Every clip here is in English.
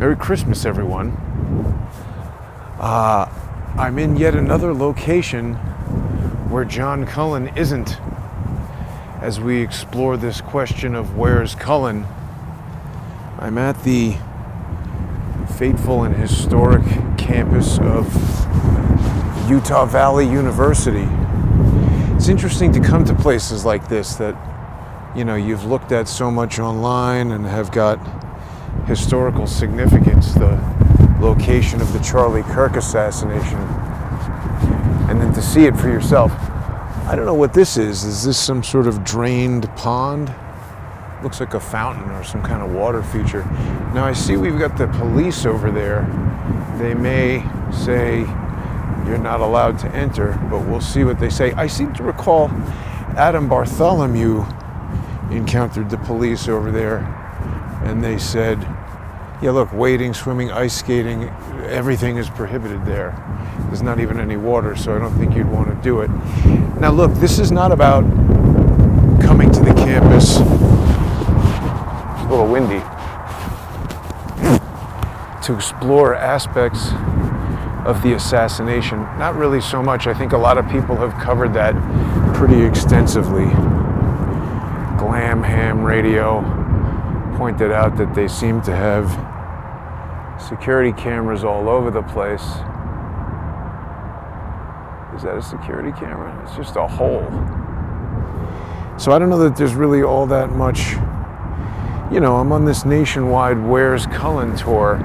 Merry Christmas, everyone. I'm in yet another location where John Cullen isn't. As we explore this question of where's Cullen, I'm at the fateful and historic campus of Utah Valley University. It's interesting to come to places like this that, you know, you've looked at so much online and have got historical significance, the location of the Charlie Kirk assassination, and then to see it for yourself. I don't know what this is. Is this some sort of drained pond? Looks like a fountain or some kind of water feature. Now I see we've got the police over there. They may say you're not allowed to enter, but we'll see what they say. I seem to recall Adam Bartholomew encountered the police over there, and they said, yeah, look, wading, swimming, ice skating, everything is prohibited there. There's not even any water, so I don't think you'd want to do it. Now look, this is not about coming to the campus. It's a little windy. To explore aspects of the assassination. Not really so much. I think a lot of people have covered that pretty extensively. Glam Ham Radio pointed out that they seem to have security cameras all over the place. Is that a security camera? It's just a hole. So I don't know that there's really all that much. You know, I'm on this nationwide Where's Cullen tour,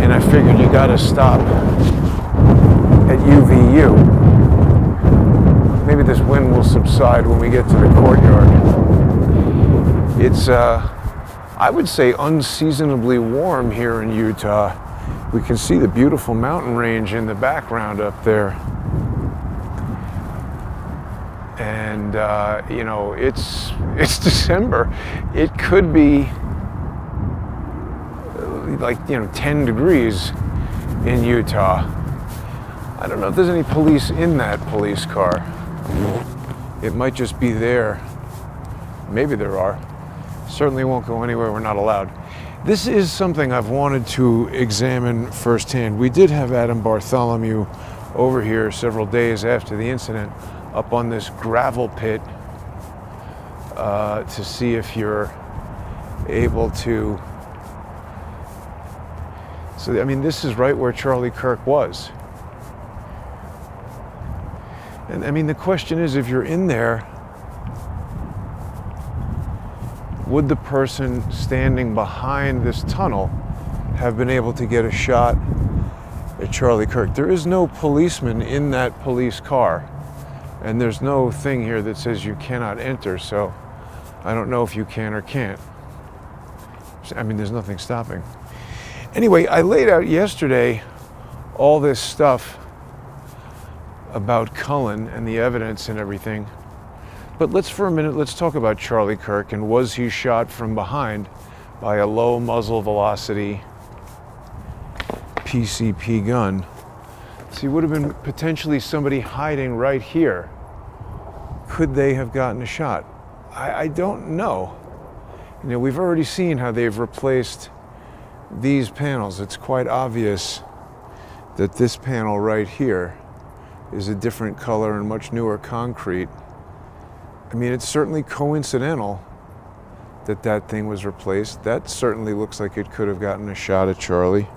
and I figured you gotta stop at UVU. Maybe this wind will subside when we get to the courtyard. It's, I would say, unseasonably warm here in Utah. We can see the beautiful mountain range in the background up there. And, you know, it's December. It could be like, you know, 10 degrees in Utah. I don't know if there's any police in that police car. It might just be there. Maybe there are. Certainly won't go anywhere we're not allowed. This is something I've wanted to examine firsthand. We did have Adam Bartholomew over here several days after the incident up on this gravel pit to see if you're able to. So, I mean, this is right where Charlie Kirk was. And I mean, the question is, if you're in there, would the person standing behind this tunnel have been able to get a shot at Charlie Kirk? There is no policeman in that police car, and there's no thing here that says you cannot enter, so I don't know if you can or can't. I mean, there's nothing stopping. Anyway, I laid out yesterday all this stuff about Cullen and the evidence and everything. But for a minute, let's talk about Charlie Kirk, and was he shot from behind by a low muzzle velocity PCP gun? So he would have been potentially somebody hiding right here. Could they have gotten a shot? I don't know. You know, we've already seen how they've replaced these panels. It's quite obvious that this panel right here is a different color and much newer concrete. I mean, it's certainly coincidental that that thing was replaced. That certainly looks like it could have gotten a shot at Charlie.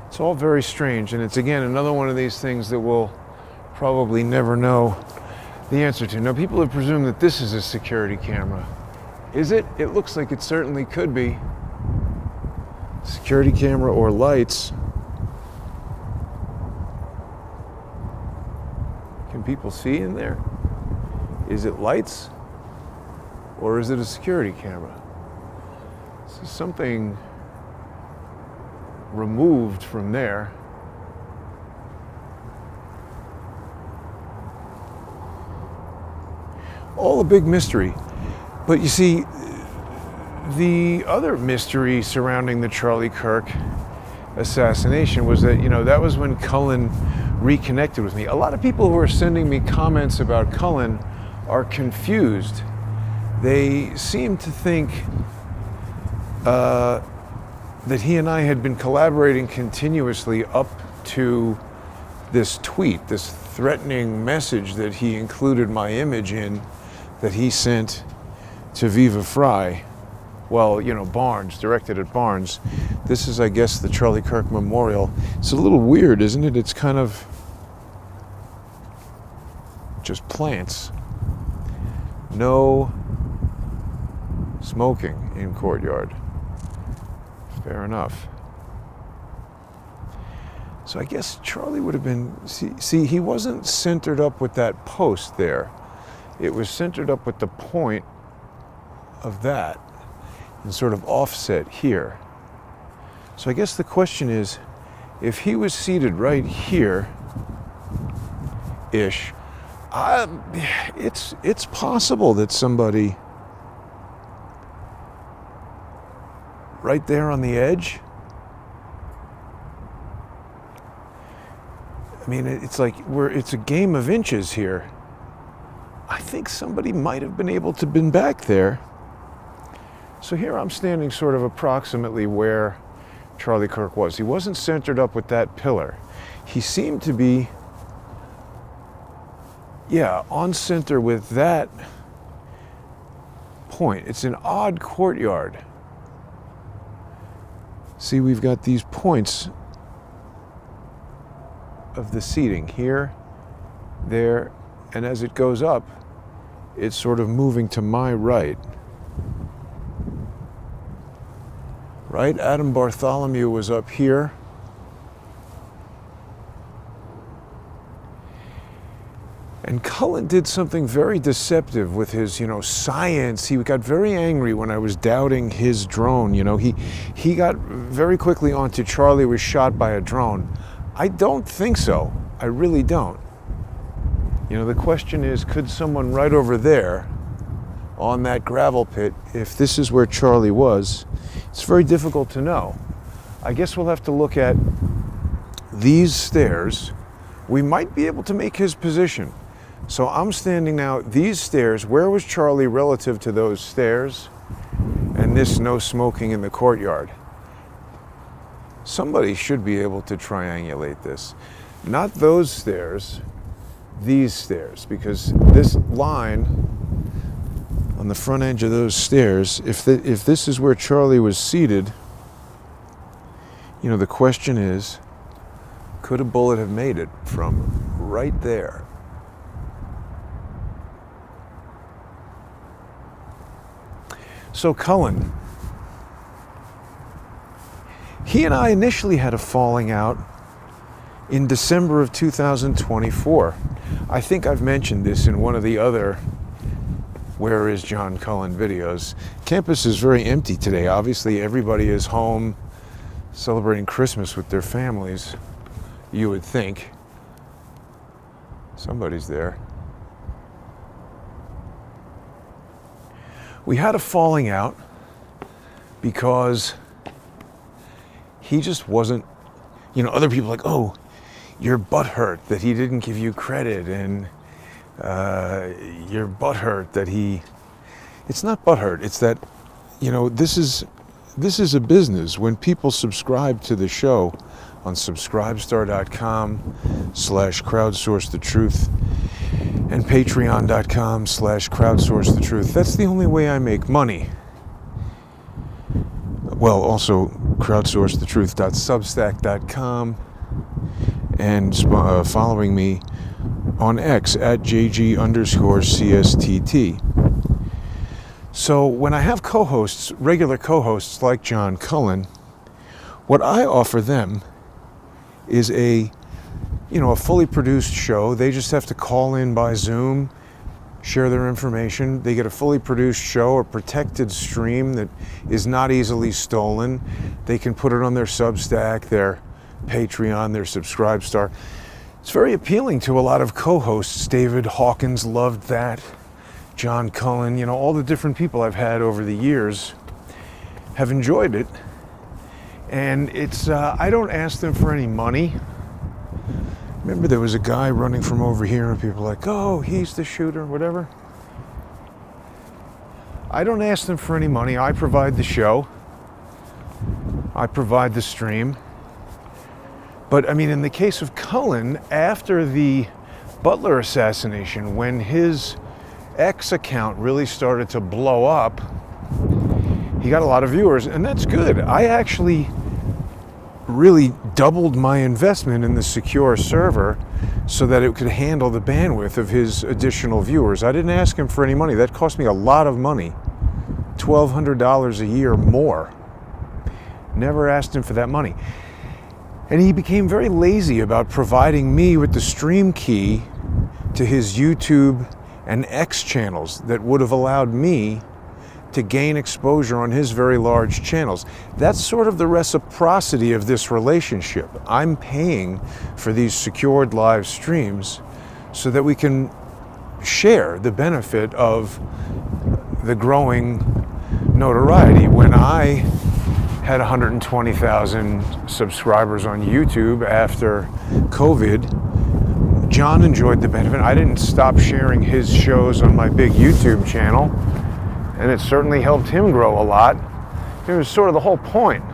It's all very strange, and it's, again, another one of these things that we'll probably never know the answer to. Now, people have presumed that this is a security camera. Is it? It looks like it certainly could be. Security camera or lights. Can people see in there? Is it lights or is it a security camera? This is something removed from there. All a big mystery. But you see, the other mystery surrounding the Charlie Kirk assassination was that, you know, that was when Cullen reconnected with me. A lot of people who are sending me comments about Cullen are confused. They seem to think that he and I had been collaborating continuously up to this tweet, this threatening message that he included my image in, that he sent to Viva Frei. Well, you know, Barnes, directed at Barnes. This is, I guess, the Charlie Kirk Memorial. It's a little weird, isn't it? It's kind of just plants. No smoking in courtyard. Fair enough. So I guess Charlie would have been, see, he wasn't centered up with that post there. It was centered up with the point of that and sort of offset here. So I guess the question is, if he was seated right here-ish, it's possible that somebody right there on the edge. I mean, it's like it's a game of inches here. I think somebody might have been able to been back there. So here I'm standing sort of approximately where Charlie Kirk was. He wasn't centered up with that pillar. He seemed to be, yeah, on center with that point. It's an odd courtyard. See, we've got these points of the seating here, there, and as it goes up, it's sort of moving to my right. Right? Adam Bartholomew was up here. And Cullen did something very deceptive with his, science. He got very angry when I was doubting his drone. He got very quickly onto Charlie was shot by a drone. I don't think so. I really don't. The question is, could someone right over there on that gravel pit, if this is where Charlie was, it's very difficult to know. I guess we'll have to look at these stairs. We might be able to make his position. So I'm standing now, these stairs, where was Charlie relative to those stairs? And this no smoking in the courtyard. Somebody should be able to triangulate this. Not those stairs, these stairs, because this line on the front edge of those stairs, if this is where Charlie was seated, the question is, could a bullet have made it from right there? So Cullen, he and I initially had a falling out in December of 2024. I think I've mentioned this in one of the other Where is John Cullen videos. Campus is very empty today. Obviously, everybody is home celebrating Christmas with their families, you would think. Somebody's there. We had a falling out because he just wasn't, other people like, oh, you're butthurt that he didn't give you credit, and you're butthurt that it's not butthurt, it's that, this is a business. When people subscribe to the show on subscribestar.com/crowdsourcethetruth and patreon.com/crowdsourcethetruth. That's the only way I make money. Well, also crowdsourcethetruth.substack.com, and following me on X at JG_CSTT. So when I have co-hosts, regular co-hosts like John Cullen, what I offer them is a fully produced show. They just have to call in by Zoom, share their information. They get a fully produced show, a protected stream that is not easily stolen. They can put it on their Substack, their Patreon, their Subscribestar. It's very appealing to a lot of co-hosts. David Hawkins loved that. John Cullen, all the different people I've had over the years have enjoyed it. And it's, I don't ask them for any money. Remember there was a guy running from over here and people were like, oh, he's the shooter, whatever. I don't ask them for any money. I provide the show. I provide the stream. But I mean, in the case of Cullen, after the Butler assassination, when his X account really started to blow up, he got a lot of viewers, and that's good. I actually really doubled my investment in the secure server so that it could handle the bandwidth of his additional viewers. I didn't ask him for any money. That cost me a lot of money, $1,200 a year more. Never asked him for that money. And he became very lazy about providing me with the stream key to his YouTube and X channels that would have allowed me to gain exposure on his very large channels. That's sort of the reciprocity of this relationship. I'm paying for these secured live streams so that we can share the benefit of the growing notoriety. When I had 120,000 subscribers on YouTube after COVID, John enjoyed the benefit. I didn't stop sharing his shows on my big YouTube channel, and it certainly helped him grow a lot. It was sort of the whole point.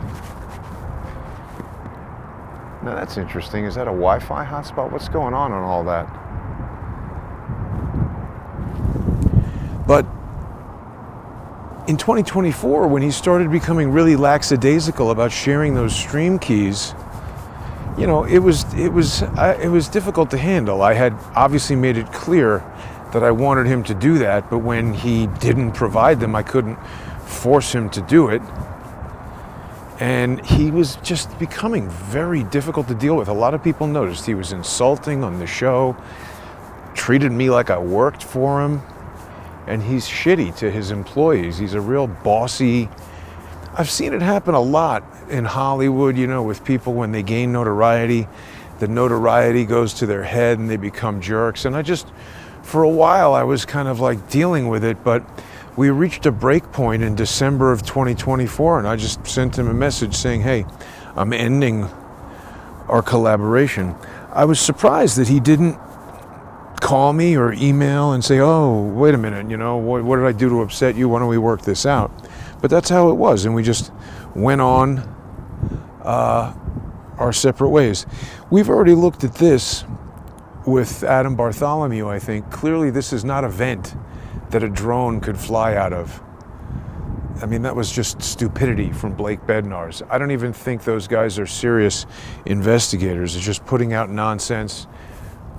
Now that's interesting. Is that a Wi-Fi hotspot? What's going on all that? But in 2024, when he started becoming really lackadaisical about sharing those stream keys, you know, it was difficult to handle. I had obviously made it clear that I wanted him to do that, but when he didn't provide them, I couldn't force him to do it. And he was just becoming very difficult to deal with. A lot of people noticed he was insulting on the show, treated me like I worked for him, and he's shitty to his employees. He's a real bossy. I've seen it happen a lot in Hollywood, you know, with people when they gain notoriety. The notoriety goes to their head and they become jerks. And for a while, I was kind of like dealing with it, but we reached a break point in December of 2024, and I just sent him a message saying, hey, I'm ending our collaboration. I was surprised that he didn't call me or email and say, oh, wait a minute, you know, what did I do to upset you? Why don't we work this out? But that's how it was, and we just went on our separate ways. We've already looked at this with Adam Bartholomew, I think. Clearly, this is not a vent that a drone could fly out of. I mean, that was just stupidity from Blake Bednar's. I don't even think those guys are serious investigators. It's just putting out nonsense,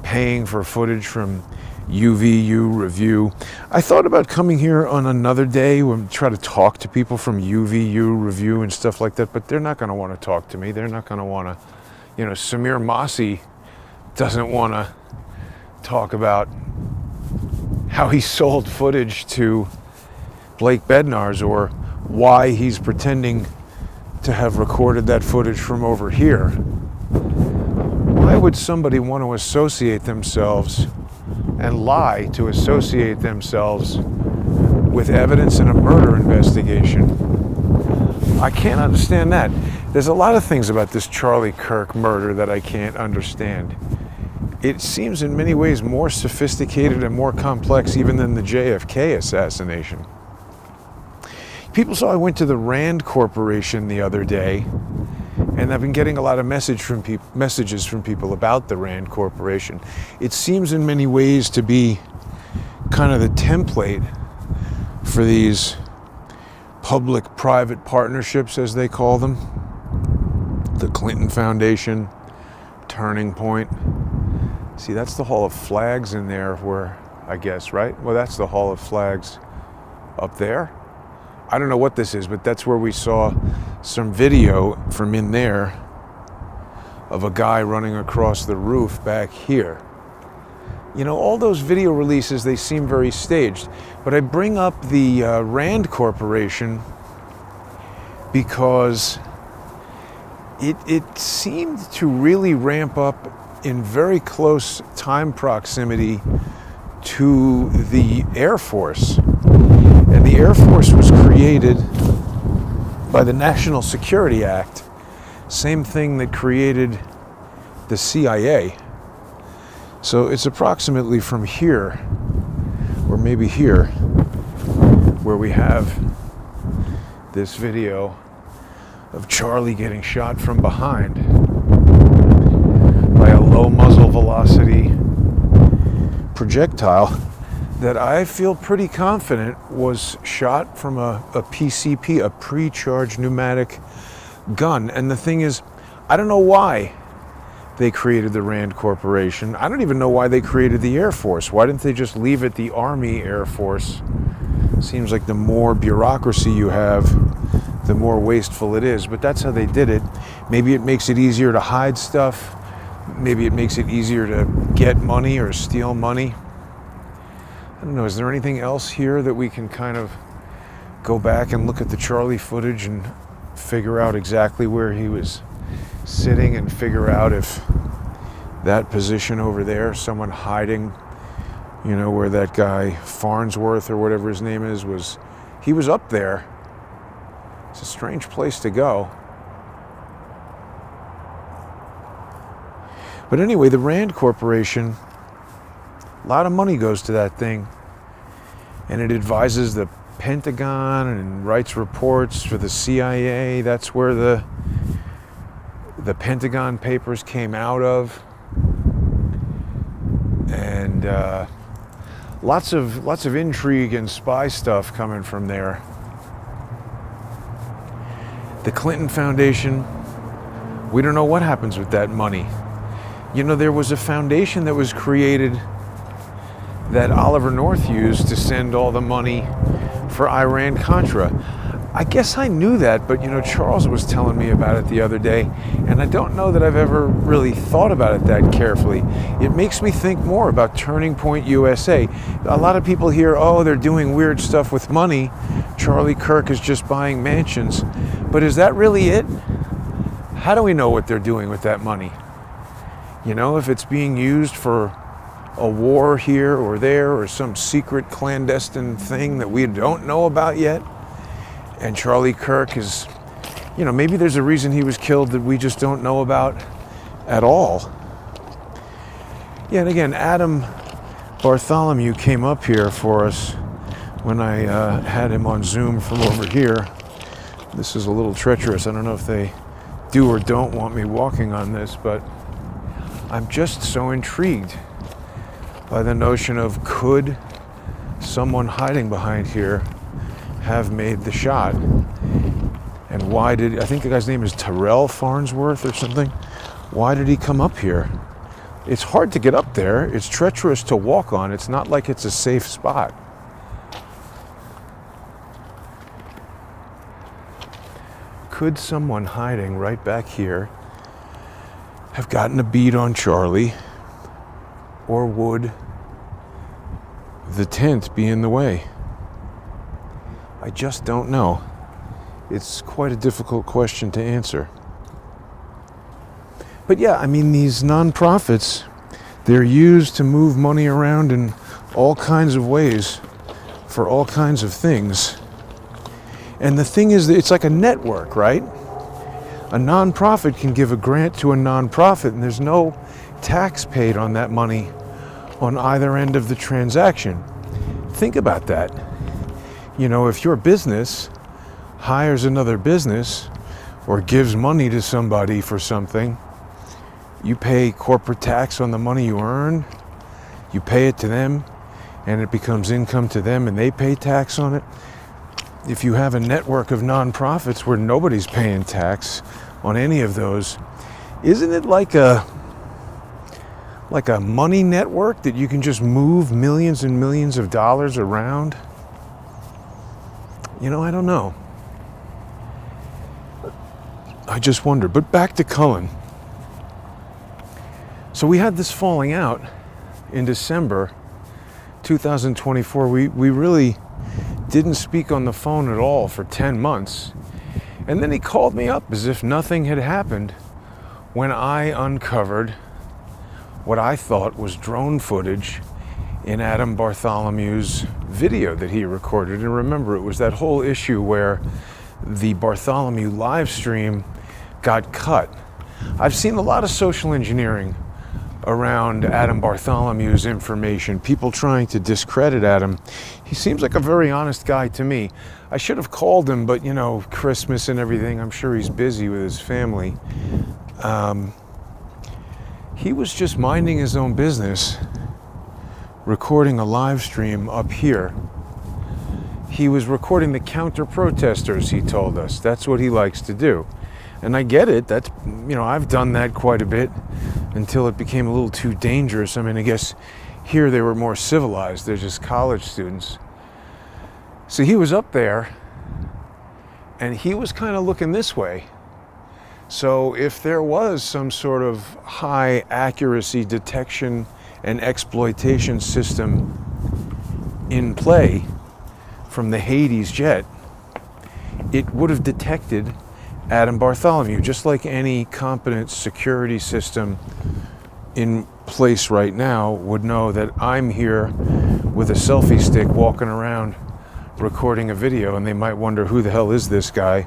paying for footage from UVU Review. I thought about coming here on another day and try to talk to people from UVU Review and stuff like that, but they're not going to want to talk to me. They're not going to want to, you know, Samir Masi doesn't want to talk about how he sold footage to Blake Bednar's or why he's pretending to have recorded that footage from over here. Why would somebody want to associate themselves and lie to associate themselves with evidence in a murder investigation? I can't understand that. There's a lot of things about this Charlie Kirk murder that I can't understand. It seems in many ways more sophisticated and more complex even than the JFK assassination. People saw I went to the Rand Corporation the other day, and I've been getting a lot of messages from people about the Rand Corporation. It seems in many ways to be kind of the template for these public-private partnerships, as they call them. The Clinton Foundation, Turning Point. See, that's the Hall of Flags in there where, I guess, right? Well, that's the Hall of Flags up there. I don't know what this is, but that's where we saw some video from in there of a guy running across the roof back here. You know, all those video releases, they seem very staged. But I bring up the Rand Corporation because it seemed to really ramp up in very close time proximity to the Air Force. And the Air Force was created by the National Security Act, same thing that created the CIA. So it's approximately from here, or maybe here, where we have this video of Charlie getting shot from behind by a low muzzle velocity projectile that I feel pretty confident was shot from a PCP, a pre-charged pneumatic gun. And the thing is, I don't know why they created the Rand Corporation. I don't even know why they created the Air Force. Why didn't they just leave it the Army Air Force? Seems like the more bureaucracy you have, the more wasteful it is. But that's how they did it. Maybe it makes it easier to hide stuff. Maybe it makes it easier to get money or steal money. I don't know, is there anything else here that we can kind of go back and look at the Charlie footage and figure out exactly where he was sitting and figure out if that position over there, someone hiding, you know, where that guy Farnsworth or whatever his name is, he was up there. It's a strange place to go. But anyway, the Rand Corporation, a lot of money goes to that thing, and it advises the Pentagon and writes reports for the CIA. That's where the Pentagon Papers came out of, and lots of intrigue and spy stuff coming from there. The Clinton Foundation, we don't know what happens with that money. You know, there was a foundation that was created that Oliver North used to send all the money for Iran-Contra. I guess I knew that, but you know, Charles was telling me about it the other day, and I don't know that I've ever really thought about it that carefully. It makes me think more about Turning Point USA. A lot of people hear, oh, they're doing weird stuff with money. Charlie Kirk is just buying mansions. But is that really it? How do we know what they're doing with that money? You know, if it's being used for a war here or there, or some secret clandestine thing that we don't know about yet, and Charlie Kirk is, you know, maybe there's a reason he was killed that we just don't know about at all. Yeah, and again, Adam Bartholomew came up here for us when I had him on Zoom from over here. This is a little treacherous. I don't know if they do or don't want me walking on this, but I'm just so intrigued by the notion of, could someone hiding behind here have made the shot? And why did, I think the guy's name is Terrell Farnsworth or something. Why did he come up here? It's hard to get up there. It's treacherous to walk on. It's not like it's a safe spot. Could someone hiding right back here have gotten a bead on Charlie? Or would the tent be in the way? I just don't know. It's quite a difficult question to answer. But yeah, I mean, these nonprofits, they're used to move money around in all kinds of ways for all kinds of things. And the thing is, it's like a network, right? A nonprofit can give a grant to a nonprofit, and there's no tax paid on that money on either end of the transaction. Think about that. You know, if your business hires another business or gives money to somebody for something, you pay corporate tax on the money you earn, you pay it to them, and it becomes income to them, and they pay tax on it. If you have a network of nonprofits where nobody's paying tax on any of those, isn't it like a money network that you can just move millions and millions of dollars around? You know, I don't know. I just wonder. But back to Cullen. So we had this falling out in December 2024. We really didn't speak on the phone at all for 10 months. And then he called me up as if nothing had happened when I uncovered what I thought was drone footage in Adam Bartholomew's video that he recorded. And remember, it was that whole issue where the Bartholomew live stream got cut. I've seen a lot of social engineering around Adam Bartholomew's information, people trying to discredit Adam. He seems like a very honest guy to me. I should have called him, but you know, Christmas and everything, I'm sure he's busy with his family. He was just minding his own business, recording a live stream up here. He was recording the counter-protesters, he told us. That's what he likes to do. And I get it. That's, you know, I've done that quite a bit until it became a little too dangerous. I mean, I guess here they were more civilized. They're just college students. So he was up there, and he was kind of looking this way. So if there was some sort of high accuracy detection and exploitation system in play from the Hades jet, it would have detected Adam Bartholomew, just like any competent security system in place right now would know that I'm here with a selfie stick walking around recording a video, and they might wonder, who the hell is this guy?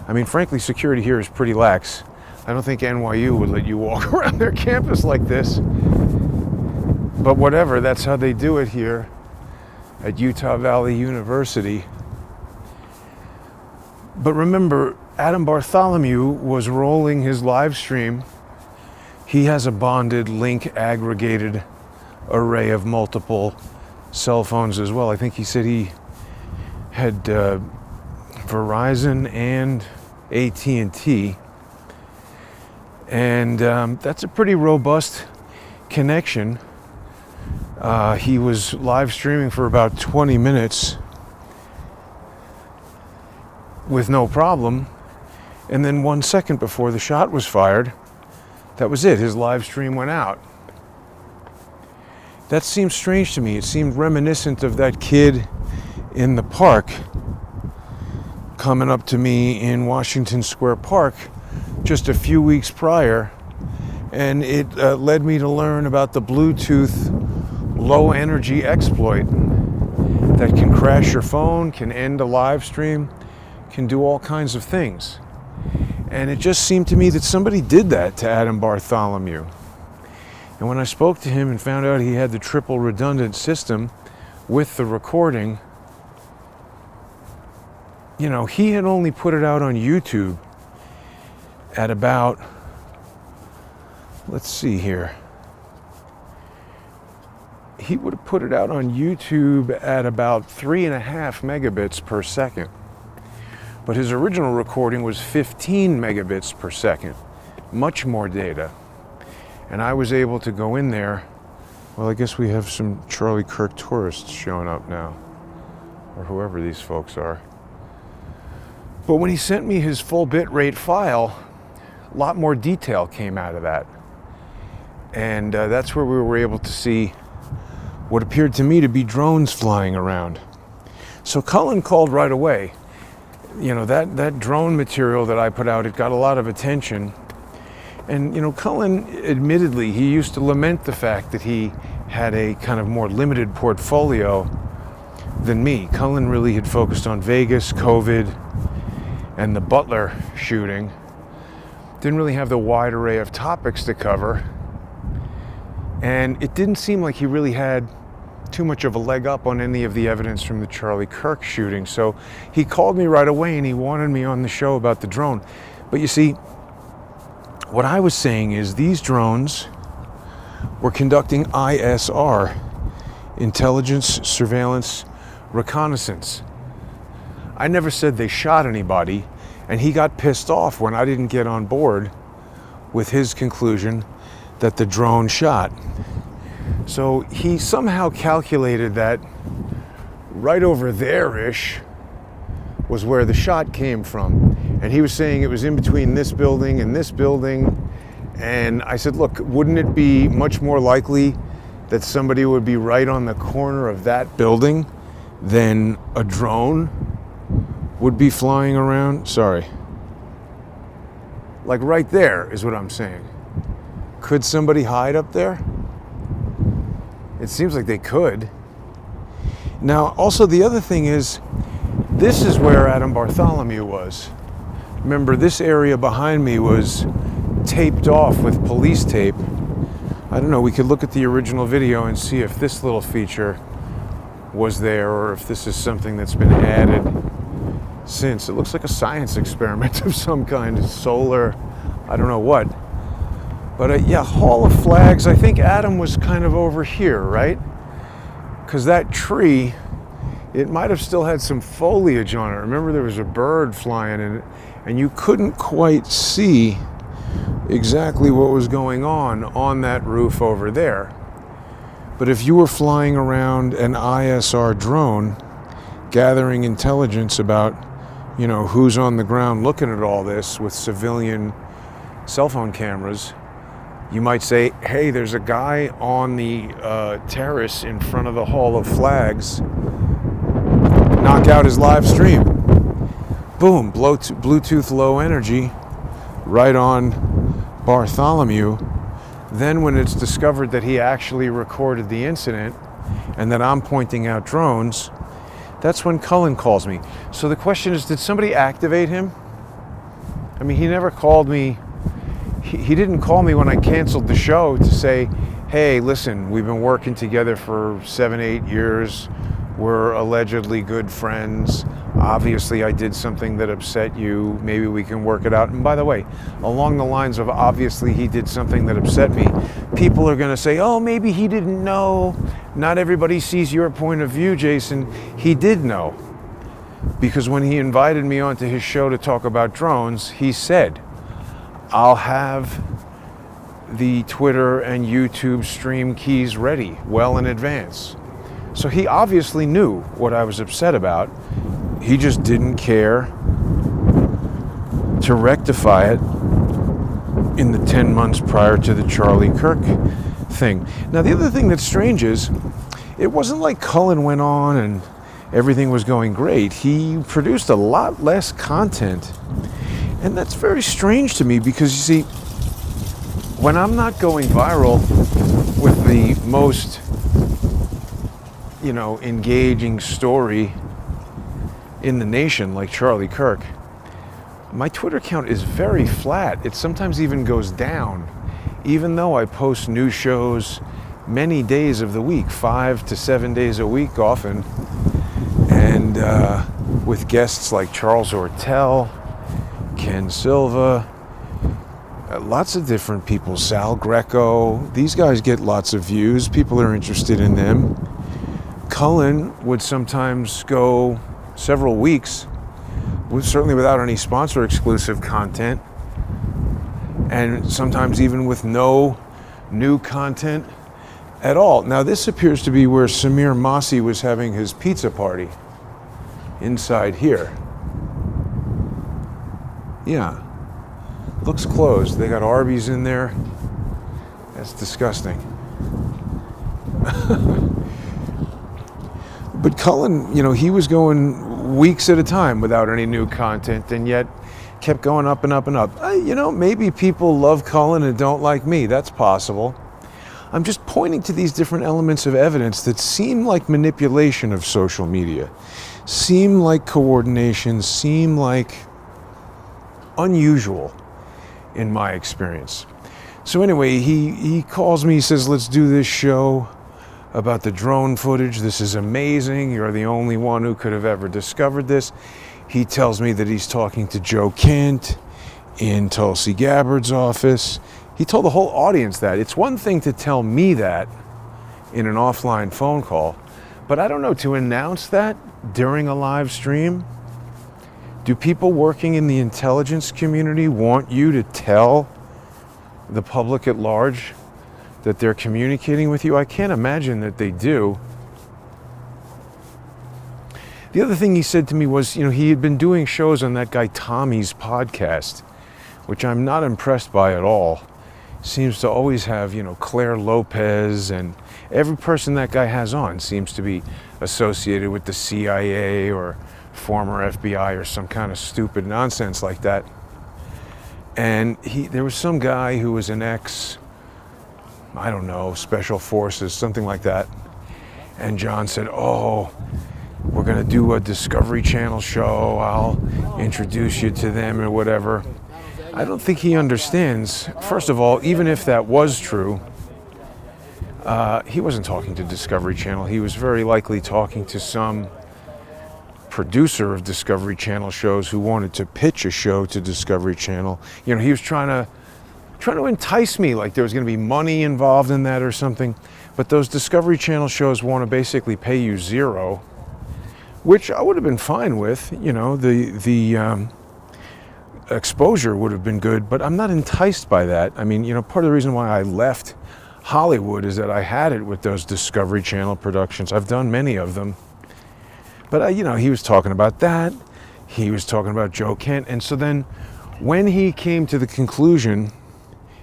I mean, frankly, security here is pretty lax. I don't think NYU would let you walk around their campus like this. But whatever, that's how they do it here at Utah Valley University. But remember, Adam Bartholomew was rolling his live stream. He has a bonded, link aggregated array of multiple cell phones as well. I think he said he had Verizon and AT&T, and that's a pretty robust connection. He was live streaming for about 20 minutes with no problem, and then 1 second before the shot was fired, that was it. His live stream went out. That seems strange to me. It seemed reminiscent of that kid in the park coming up to me in Washington Square Park just a few weeks prior, and it led me to learn about the Bluetooth low energy exploit that can crash your phone, can end a live stream, can do all kinds of things. And it just seemed to me that somebody did that to Adam Bartholomew. And when I spoke to him and found out he had the triple redundant system with the recording, you know, he had only put it out on YouTube at about, let's see here. He would have put it out on YouTube at about 3.5 megabits per second. But his original recording was 15 megabits per second, much more data. And I was able to go in there. Well, I guess we have some Charlie Kirk tourists showing up now, or whoever these folks are. But when he sent me his full bitrate file, a lot more detail came out of that. And that's where we were able to see what appeared to me to be drones flying around. So Cullen called right away. You know, that drone material that I put out, it got a lot of attention. And, you know, Cullen, admittedly, he used to lament the fact that he had a kind of more limited portfolio than me. Cullen really had focused on Vegas, COVID, and the Butler shooting. Didn't really have the wide array of topics to cover. And it didn't seem like he really had too much of a leg up on any of the evidence from the Charlie Kirk shooting. So he called me right away and he wanted me on the show about the drone. But you see, what I was saying is these drones were conducting ISR, intelligence, surveillance, reconnaissance. I never said they shot anybody, and he got pissed off when I didn't get on board with his conclusion that the drone shot. So he somehow calculated that right over there-ish was where the shot came from. And he was saying it was in between this building and this building. And I said, look, wouldn't it be much more likely that somebody would be right on the corner of that building than a drone would be flying around? Sorry. Like right there is what I'm saying. Could somebody hide up there? It seems like they could. Now, also the other thing is, this is where Adam Bartholomew was. Remember, this area behind me was taped off with police tape. I don't know, we could look at the original video and see if this little feature was there, or if this is something that's been added since. It looks like a science experiment of some kind, solar, I don't know what. But yeah, Hall of Flags, I think Adam was kind of over here, right? Because that tree, it might have still had some foliage on it. Remember, there was a bird flying in it, and you couldn't quite see exactly what was going on that roof over there. But if you were flying around an ISR drone, gathering intelligence about, who's on the ground looking at all this with civilian cell phone cameras, you might say, hey, there's a guy on the terrace in front of the Hall of Flags. Knock out his live stream. Boom, Bluetooth low energy, right on Bartholomew. Then when it's discovered that he actually recorded the incident and that I'm pointing out drones, that's when Cullen calls me. So the question is, did somebody activate him? I mean, he never called me. He didn't call me when I canceled the show to say, hey, listen, we've been working together for 7-8 years. We're allegedly good friends. Obviously, I did something that upset you. Maybe we can work it out. And by the way, along the lines of obviously he did something that upset me, people are going to say, oh, maybe he didn't know. Not everybody sees your point of view, Jason. He did know. Because when he invited me onto his show to talk about drones, he said, I'll have the Twitter and YouTube stream keys ready well in advance. So he obviously knew what I was upset about. He just didn't care to rectify it in the 10 months prior to the Charlie Kirk thing. Now, the other thing that's strange is, it wasn't like Cullen went on and everything was going great. He produced a lot less content. And that's very strange to me because, you see, when I'm not going viral with the most, engaging story in the nation, like Charlie Kirk, my Twitter account is very flat. It sometimes even goes down, even though I post new shows many days of the week, 5 to 7 days a week often, and with guests like Charles Ortel, Ken Silva, lots of different people, Sal Greco. These guys get lots of views. People are interested in them. Cullen would sometimes go several weeks, certainly without any sponsor exclusive content, and sometimes even with no new content at all. Now, this appears to be where Samir Masi was having his pizza party, inside here. Yeah, looks closed. They got Arby's in there. That's disgusting. But Cullen, he was going weeks at a time without any new content, and yet kept going up and up and up. Maybe people love Cullen and don't like me. That's possible. I'm just pointing to these different elements of evidence that seem like manipulation of social media, seem like coordination, seem like unusual in my experience. So anyway, he calls me, he says, let's do this show about the drone footage. This is amazing. You're the only one who could have ever discovered this. He tells me that he's talking to Joe Kent in Tulsi Gabbard's office. He told the whole audience that. It's one thing to tell me that in an offline phone call, but I don't know, to announce that during a live stream? Do people working in the intelligence community want you to tell the public at large that they're communicating with you? I can't imagine that they do. The other thing he said to me was, he had been doing shows on that guy Tommy's podcast, which I'm not impressed by at all. Seems to always have, Claire Lopez, and every person that guy has on seems to be associated with the CIA or former FBI or some kind of stupid nonsense like that. And there was some guy who was an special forces, something like that. And John said, oh, we're going to do a Discovery Channel show. I'll introduce you to them or whatever. I don't think he understands. First of all, even if that was true, He wasn't talking to Discovery Channel. He was very likely talking to some producer of Discovery Channel shows who wanted to pitch a show to Discovery Channel. You know, he was trying to entice me, like there was going to be money involved in that or something. But those Discovery Channel shows want to basically pay you zero, which I would have been fine with. You know, the exposure would have been good, but I'm not enticed by that. I mean, you know, part of the reason why I left Hollywood is that I had it with those Discovery Channel productions. I've done many of them. But, you know, he was talking about that. He was talking about Joe Kent. And so then when he came to the conclusion,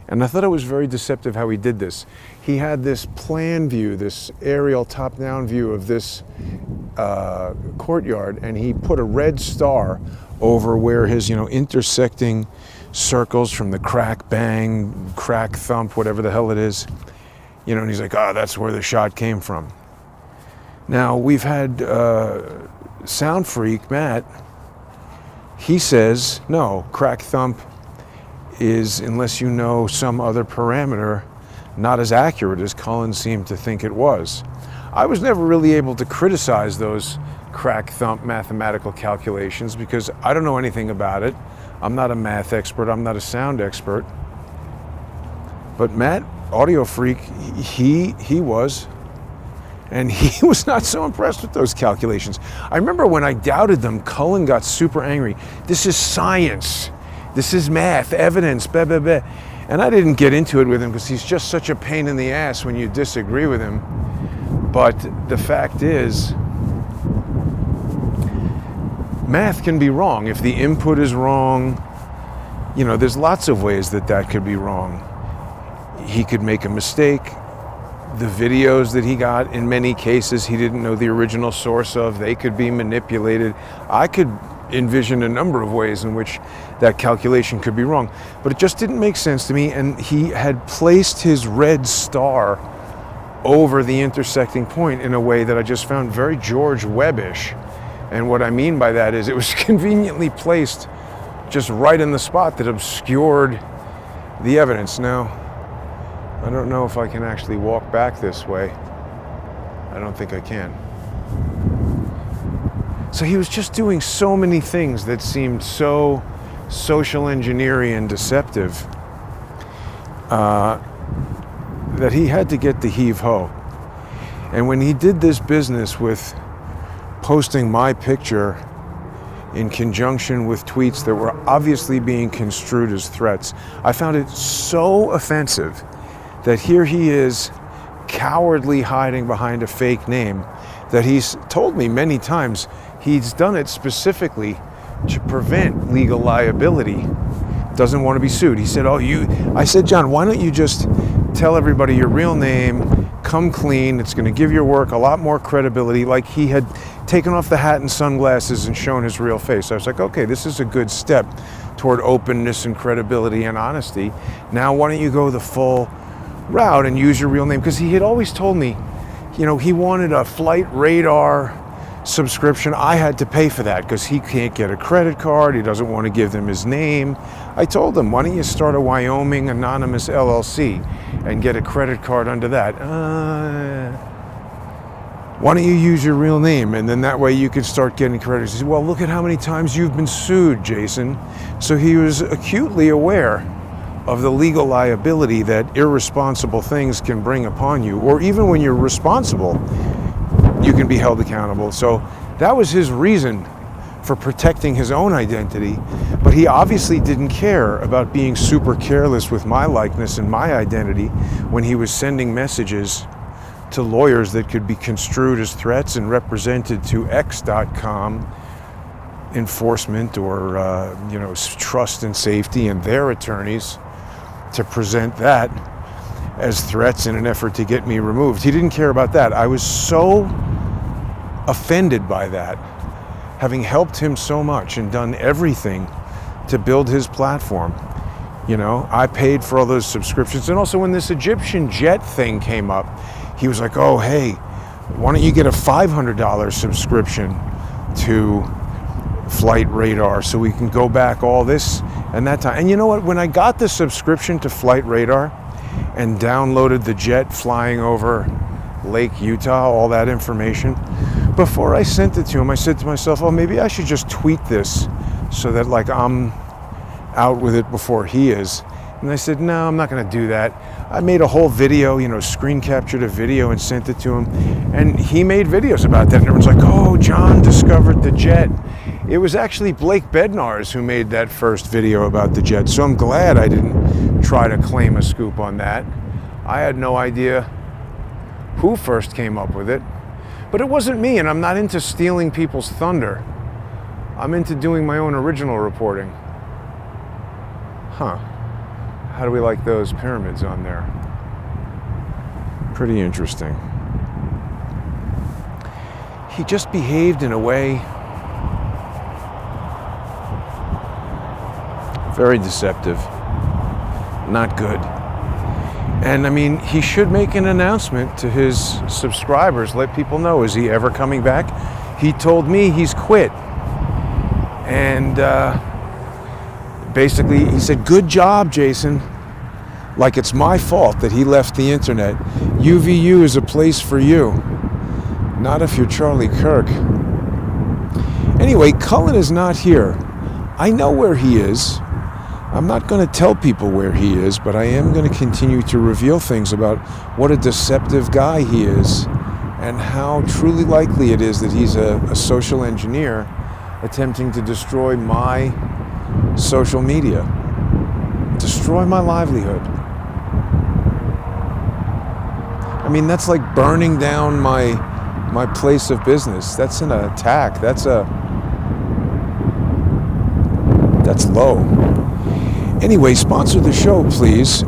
and I thought it was very deceptive how he did this, he had this plan view, this aerial top-down view of this courtyard, and he put a red star over where his, you know, intersecting circles from the crack, bang, crack, thump, whatever the hell it is. You know, and he's like, oh, that's where the shot came from. Now, we've had Sound Freak, Matt, he says, no, crack, thump is, unless you know some other parameter, not as accurate as Cullen seemed to think it was. I was never really able to criticize those crack, thump mathematical calculations because I don't know anything about it. I'm not a math expert, I'm not a sound expert. But Matt, Audio Freak, he was, and he was not so impressed with those calculations. I remember when I doubted them, Cullen got super angry. This is science. This is math, evidence, blah, blah, blah. And I didn't get into it with him because he's just such a pain in the ass when you disagree with him. But the fact is, math can be wrong. If the input is wrong, you know, there's lots of ways that could be wrong. He could make a mistake. The videos that he got, in many cases, he didn't know the original source of. They could be manipulated. I could envision a number of ways in which that calculation could be wrong. But it just didn't make sense to me, and he had placed his red star over the intersecting point in a way that I just found very George Webbish. And what I mean by that is it was conveniently placed just right in the spot that obscured the evidence. Now, I don't know if I can actually walk back this way. I don't think I can. So he was just doing so many things that seemed so social engineering and deceptive that he had to get the heave-ho. And when he did this business with posting my picture in conjunction with tweets that were obviously being construed as threats, I found it so offensive that here he is cowardly hiding behind a fake name that he's told me many times he's done it specifically to prevent legal liability. Doesn't want to be sued. He said, I said, John, why don't you just tell everybody your real name, come clean, it's going to give your work a lot more credibility. Like he had taken off the hat and sunglasses and shown his real face. I was like, okay, this is a good step toward openness and credibility and honesty. Now why don't you go the full route and use your real name? Because he had always told me, you know, he wanted a flight radar subscription. I had to pay for that because he can't get a credit card. He doesn't want to give them his name. I told him, why don't you start a Wyoming Anonymous LLC and get a credit card under that? Why don't you use your real name and then that way you could start getting credit? He said, well, look at how many times you've been sued, Jason. So he was acutely aware of the legal liability that irresponsible things can bring upon you, or even when you're responsible, you can be held accountable. So that was his reason for protecting his own identity, but he obviously didn't care about being super careless with my likeness and my identity when he was sending messages to lawyers that could be construed as threats and represented to X.com enforcement or trust and safety and their attorneys to present that as threats in an effort to get me removed. He didn't care about that. I was so offended by that, having helped him so much and done everything to build his platform. You know, I paid for all those subscriptions. And also when this Egyptian jet thing came up, he was like, oh, hey, why don't you get a $500 subscription to Flight Radar so we can go back all this and that time. And you know what? When I got the subscription to Flight Radar, and downloaded the jet flying over Lake Utah, all that information. Before I sent it to him, I said to myself, oh, maybe I should just tweet this so that like I'm out with it before he is. And I said, no, I'm not going to do that. I made a whole video, screen captured a video and sent it to him. And he made videos about that. And everyone's like, oh, John discovered the jet. It was actually Blake Bednar's who made that first video about the jet. So I'm glad I didn't try to claim a scoop on that. I had no idea who first came up with it. But it wasn't me, and I'm not into stealing people's thunder. I'm into doing my own original reporting. Huh. How do we like those pyramids on there? Pretty interesting. He just behaved in a way very deceptive. Not good. And I mean, he should make an announcement to his subscribers, let people know, is he ever coming back? He told me he's quit. And basically, he said, good job, Jason. Like it's my fault that he left the internet. UVU is a place for you. Not if you're Charlie Kirk. Anyway, Cullen is not here. I know where he is. I'm not going to tell people where he is, but I am going to continue to reveal things about what a deceptive guy he is and how truly likely it is that he's a social engineer attempting to destroy my social media, destroy my livelihood. I mean, that's like burning down my place of business. That's an attack. That's low. Anyway, sponsor the show, please.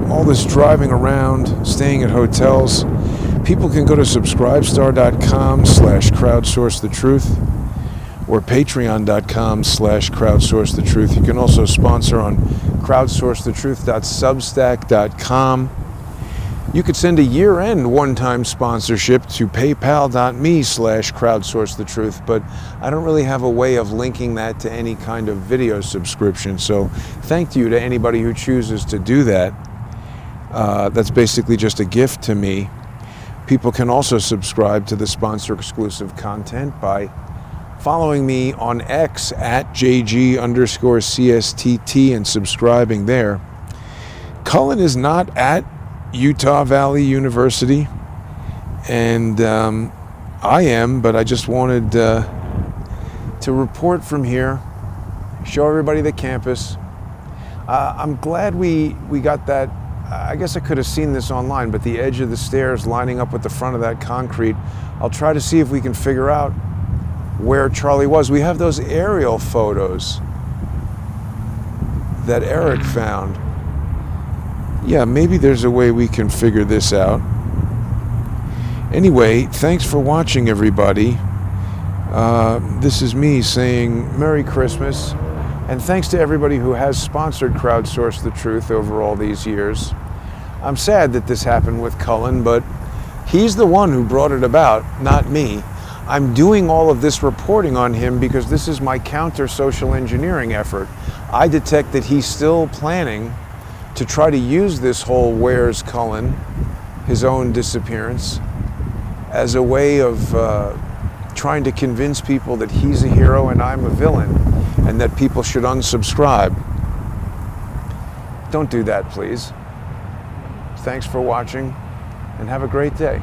All this driving around, staying at hotels. People can go to subscribestar.com/crowdsourcethetruth or patreon.com/crowdsourcethetruth. You can also sponsor on crowdsourcethetruth.substack.com. You could send a year-end one-time sponsorship to paypal.me/crowdsourcethetruth, but I don't really have a way of linking that to any kind of video subscription. So thank you to anybody who chooses to do that. That's basically just a gift to me. People can also subscribe to the sponsor-exclusive content by following me on X at JG_CSTT and subscribing there. Cullen is not at Utah Valley University, and I am, but I just wanted to report from here, show everybody the campus. I'm glad we got that. I guess I could have seen this online, but the edge of the stairs lining up with the front of that concrete. I'll try to see if we can figure out where Charlie was. We have those aerial photos that Eric found. Yeah, maybe there's a way we can figure this out. Anyway, thanks for watching, everybody. This is me saying Merry Christmas, and thanks to everybody who has sponsored Crowdsource the Truth over all these years. I'm sad that this happened with Cullen, but he's the one who brought it about, not me. I'm doing all of this reporting on him because this is my counter-social engineering effort. I detect that he's still planning to try to use this whole Where's Cullen, his own disappearance, as a way of trying to convince people that he's a hero and I'm a villain, and that people should unsubscribe. Don't do that, please. Thanks for watching, and have a great day.